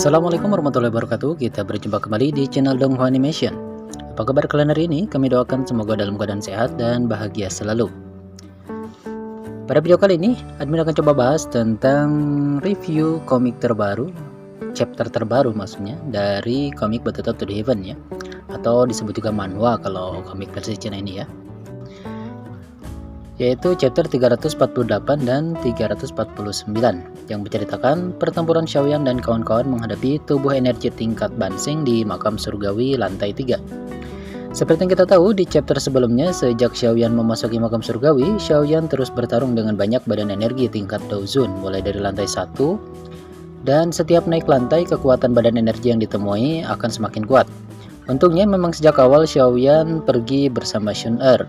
Assalamualaikum warahmatullahi wabarakatuh. Kita berjumpa kembali di channel Donghua Animation. Apa kabar kalian hari ini? Kami doakan semoga dalam keadaan sehat dan bahagia selalu. Pada video kali ini, admin akan coba bahas tentang review komik terbaru, chapter terbaru maksudnya, dari komik Battle to the Heaven ya, atau disebut juga manhwa kalau komik versi Cina ini ya, yaitu chapter 348 dan 349 yang menceritakan pertempuran Xiaoyan dan kawan-kawan menghadapi tubuh energi tingkat Bansing di makam surgawi lantai 3. Seperti yang kita tahu di chapter sebelumnya, sejak Xiaoyan memasuki makam surgawi, Xiaoyan terus bertarung dengan banyak badan energi tingkat Daozun mulai dari lantai 1, dan setiap naik lantai kekuatan badan energi yang ditemui akan semakin kuat. Untungnya memang sejak awal Xiaoyan pergi bersama Shun Er.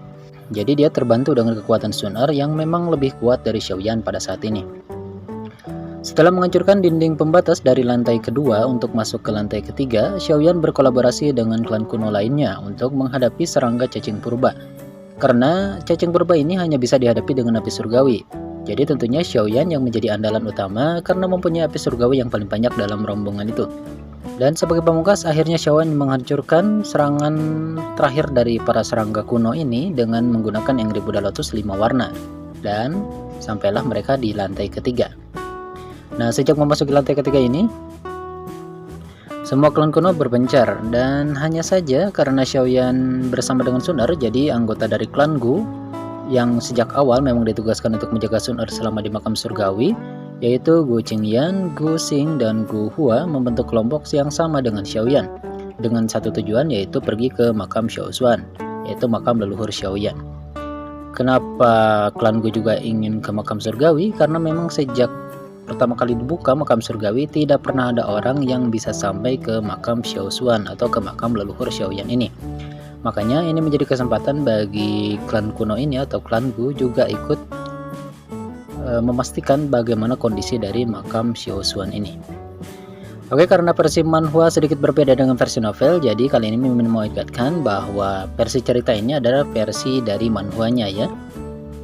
Jadi dia terbantu dengan kekuatan Shun Er yang memang lebih kuat dari Xiaoyan pada saat ini. Setelah menghancurkan dinding pembatas dari lantai kedua untuk masuk ke lantai ketiga, Xiaoyan berkolaborasi dengan klan kuno lainnya untuk menghadapi serangga cacing purba. Karena cacing purba ini hanya bisa dihadapi dengan api surgawi. Jadi tentunya Xiaoyan yang menjadi andalan utama karena mempunyai api surgawi yang paling banyak dalam rombongan itu. Dan sebagai pamungkas, akhirnya Xiaoyan menghancurkan serangan terakhir dari para serangga kuno ini dengan menggunakan Angry Buddha Lotus 5 warna. Dan sampailah mereka di lantai ketiga. Nah, sejak memasuki lantai ketiga ini, semua klan kuno berpencar. Dan hanya saja karena Xiaoyan bersama dengan Shun Er, jadi anggota dari klan Gu yang sejak awal memang ditugaskan untuk menjaga Shun Er selama di makam surgawi, yaitu Gu Qingyan, Gu Xing, dan Gu Hua membentuk kelompok yang sama dengan Xiaoyan dengan satu tujuan, yaitu pergi ke makam Xiaozuan, yaitu makam leluhur Xiaoyan. Kenapa klan Gu juga ingin ke makam surgawi? Karena memang sejak pertama kali dibuka makam surgawi tidak pernah ada orang yang bisa sampai ke makam Xiaozuan atau ke makam leluhur Xiaoyan ini. Makanya ini menjadi kesempatan bagi klan kuno ini atau klan Gu juga ikut memastikan bagaimana kondisi dari makam Xiaozuan ini. Oke, karena versi manhwa sedikit berbeda dengan versi novel, jadi kali ini Mimin mau ingatkan bahwa versi cerita ini adalah versi dari manhwanya ya.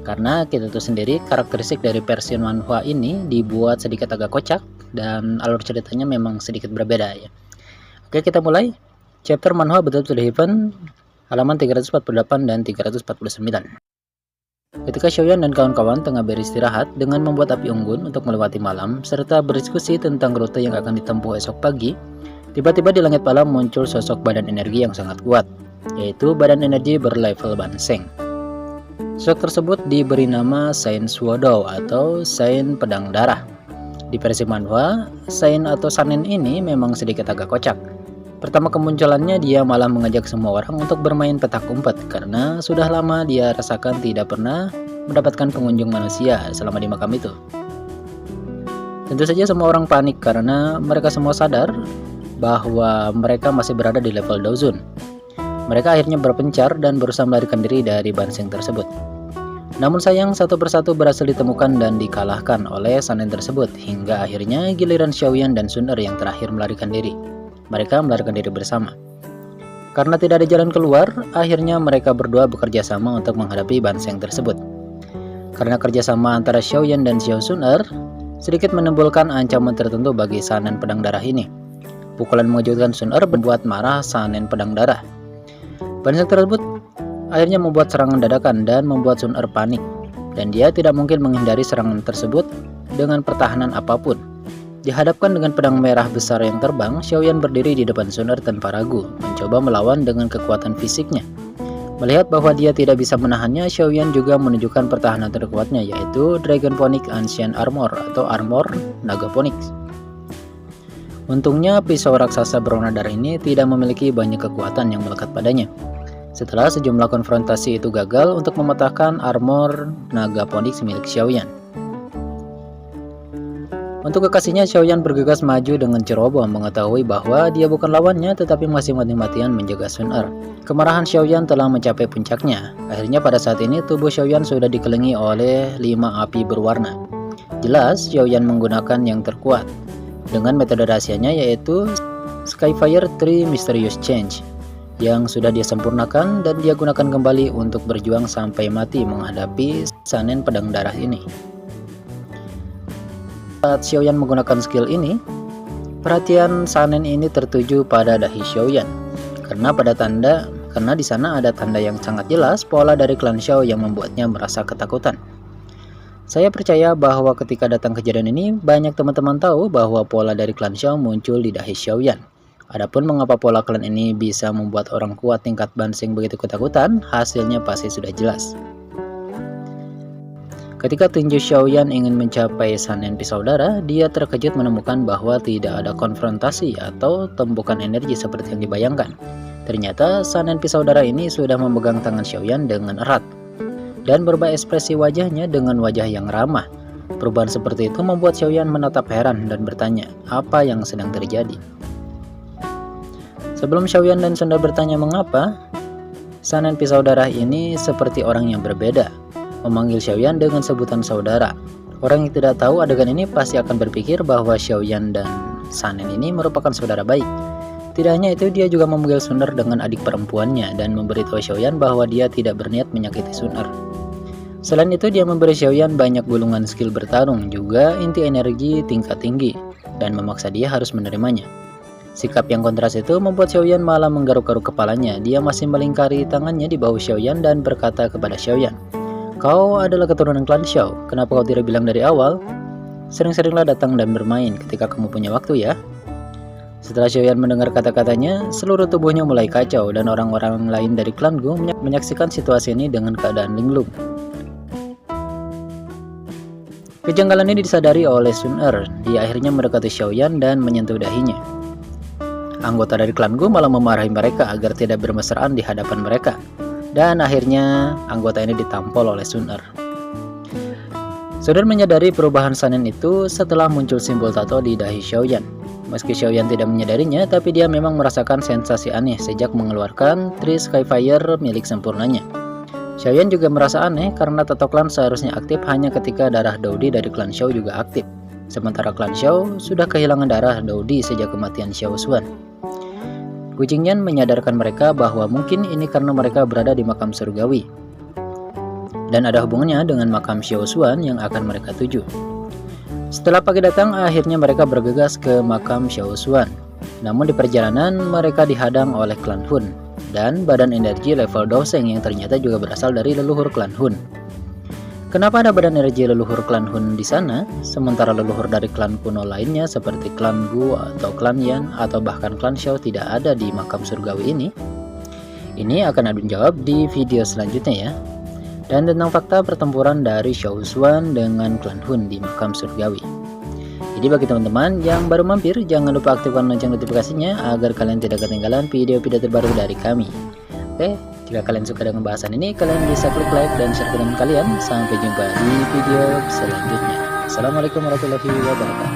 Karena kita tahu sendiri karakteristik dari versi manhwa ini dibuat sedikit agak kocak dan alur ceritanya memang sedikit berbeda ya. Oke, kita mulai chapter manhwa Battle to the Heaven halaman 348 dan 349. Ketika Xiaoyan dan kawan-kawan tengah beristirahat dengan membuat api unggun untuk melewati malam serta berdiskusi tentang rute yang akan ditempuh esok pagi, tiba-tiba di langit malam muncul sosok badan energi yang sangat kuat, yaitu badan energi berlevel Bansing. Sosok tersebut diberi nama Sain Suodou atau Sain Pedang Darah. Di versi manhwa, Sain atau Sanin ini memang sedikit agak kocak. Pertama kemunculannya dia malah mengajak semua orang untuk bermain petak umpet karena sudah lama dia rasakan tidak pernah mendapatkan pengunjung manusia selama di makam itu. Tentu saja semua orang panik karena mereka semua sadar bahwa mereka masih berada di level Daozun. Mereka akhirnya berpencar dan berusaha melarikan diri dari Bansing tersebut. Namun sayang satu persatu berhasil ditemukan dan dikalahkan oleh Sanin tersebut hingga akhirnya giliran Xiaoyan dan Shun Er yang terakhir melarikan diri. Mereka melarikan diri bersama. Karena tidak ada jalan keluar, akhirnya mereka berdua bekerja sama untuk menghadapi Bansing tersebut. Karena kerjasama antara Xiaoyan dan Xiao Shun Er sedikit menimbulkan ancaman tertentu bagi Sanen Pedang Darah ini. Pukulan mengejutkan Shun Er membuat marah Sanen Pedang Darah. Bansing tersebut akhirnya membuat serangan dadakan dan membuat Shun Er panik. Dan dia tidak mungkin menghindari serangan tersebut dengan pertahanan apapun. Dihadapkan dengan pedang merah besar yang terbang, Xiaoyan berdiri di depan Shun Er tanpa ragu, mencoba melawan dengan kekuatan fisiknya. Melihat bahwa dia tidak bisa menahannya, Xiaoyan juga menunjukkan pertahanan terkuatnya, yaitu Dragon Phonic Ancient Armor atau Armor Naga Phoenix. Untungnya pisau raksasa berwarna darah ini tidak memiliki banyak kekuatan yang melekat padanya. Setelah sejumlah konfrontasi itu gagal untuk mematahkan armor Naga Phoenix milik Xiaoyan. Untuk kekasihnya, Xiaoyan bergegas maju dengan ceroboh mengetahui bahwa dia bukan lawannya tetapi masih mati-matian menjaga Shun Er. Kemarahan Xiaoyan telah mencapai puncaknya. Akhirnya pada saat ini tubuh Xiaoyan sudah dikelilingi oleh 5 api berwarna. Jelas Xiaoyan menggunakan yang terkuat dengan metode rahasianya, yaitu Skyfire 3 Mysterious Change yang sudah dia sempurnakan dan dia gunakan kembali untuk berjuang sampai mati menghadapi Sanen Pedang Darah ini. Saat Xiaoyan menggunakan skill ini, Perhatian Sanen ini tertuju pada dahi Xiaoyan, karena di sana ada tanda yang sangat jelas pola dari klan Xiao yang membuatnya merasa ketakutan. Saya percaya bahwa ketika datang kejadian ini, banyak teman-teman tahu bahwa pola dari klan Xiao muncul di dahi Xiaoyan. Adapun mengapa pola klan ini bisa membuat orang kuat tingkat Bansing begitu ketakutan, hasilnya pasti sudah jelas. Ketika tinju Xiaoyan ingin mencapai Sanen Pisau Darah, dia terkejut menemukan bahwa tidak ada konfrontasi atau tembukan energi seperti yang dibayangkan. Ternyata Sanen Pisau Darah ini sudah memegang tangan Xiaoyan dengan erat dan berubah ekspresi wajahnya dengan wajah yang ramah. Perubahan seperti itu membuat Xiaoyan menatap heran dan bertanya apa yang sedang terjadi. Sebelum Xiaoyan dan Sunda bertanya mengapa, Sanen Pisau Darah ini seperti orang yang berbeda, memanggil Xiaoyan dengan sebutan saudara. Orang yang tidak tahu adegan ini pasti akan berpikir bahwa Xiaoyan dan Sanen ini merupakan saudara baik. Tidak hanya itu, dia juga memanggil Suner dengan adik perempuannya dan memberitahu Xiaoyan bahwa dia tidak berniat menyakiti Suner. Selain itu, dia memberi Xiaoyan banyak gulungan skill bertarung, juga inti energi tingkat tinggi, dan memaksa dia harus menerimanya. Sikap yang kontras itu membuat Xiaoyan malah menggaruk-garuk kepalanya. Dia masih melingkari tangannya di bahu Xiaoyan dan berkata kepada Xiaoyan, "Kau adalah keturunan klan Xiao, kenapa kau tidak bilang dari awal? Sering-seringlah datang dan bermain ketika kamu punya waktu ya." Setelah Xiaoyan mendengar kata-katanya, seluruh tubuhnya mulai kacau dan orang-orang lain dari klan Gu menyaksikan situasi ini dengan keadaan linglung. Kejanggalan ini disadari oleh Sun Er. Dia akhirnya mendekati Xiaoyan dan menyentuh dahinya. Anggota dari klan Gu malah memarahi mereka agar tidak bermesraan di hadapan mereka. Dan akhirnya anggota ini ditampol oleh Sun Er. Sun Er menyadari perubahan Sanen itu setelah muncul simbol tato di dahi Xiaoyan. Meski Xiaoyan tidak menyadarinya, tapi dia memang merasakan sensasi aneh sejak mengeluarkan Three Skyfire milik sempurnanya. Xiaoyan juga merasa aneh karena tato klan seharusnya aktif hanya ketika darah Daodi dari klan Xiao juga aktif. Sementara klan Xiao sudah kehilangan darah Daodi sejak kematian Xiao Xuan. Gu Jingyan menyadarkan mereka bahwa mungkin ini karena mereka berada di makam surgawi dan ada hubungannya dengan makam Xiao Xuan yang akan mereka tuju. Setelah pagi datang, akhirnya mereka bergegas ke makam Xiao Xuan. Namun di perjalanan mereka dihadang oleh klan Hun dan badan energi level Doseng yang ternyata juga berasal dari leluhur klan Hun. Kenapa ada badan energi leluhur klan Hun di sana, sementara leluhur dari klan kuno lainnya seperti klan Gu atau klan Yan atau bahkan klan Xiao tidak ada di makam surgawi ini? Ini akan Adun jawab di video selanjutnya ya. Dan tentang fakta pertempuran dari Xiao Xuan dengan klan Hun di makam surgawi. Jadi bagi teman-teman yang baru mampir, jangan lupa aktifkan lonceng notifikasinya agar kalian tidak ketinggalan video-video terbaru dari kami. Oke, jika kalian suka dengan bahasan ini, kalian bisa klik like dan share ke teman kalian. Sampai jumpa di video selanjutnya. Assalamualaikum warahmatullahi wabarakatuh.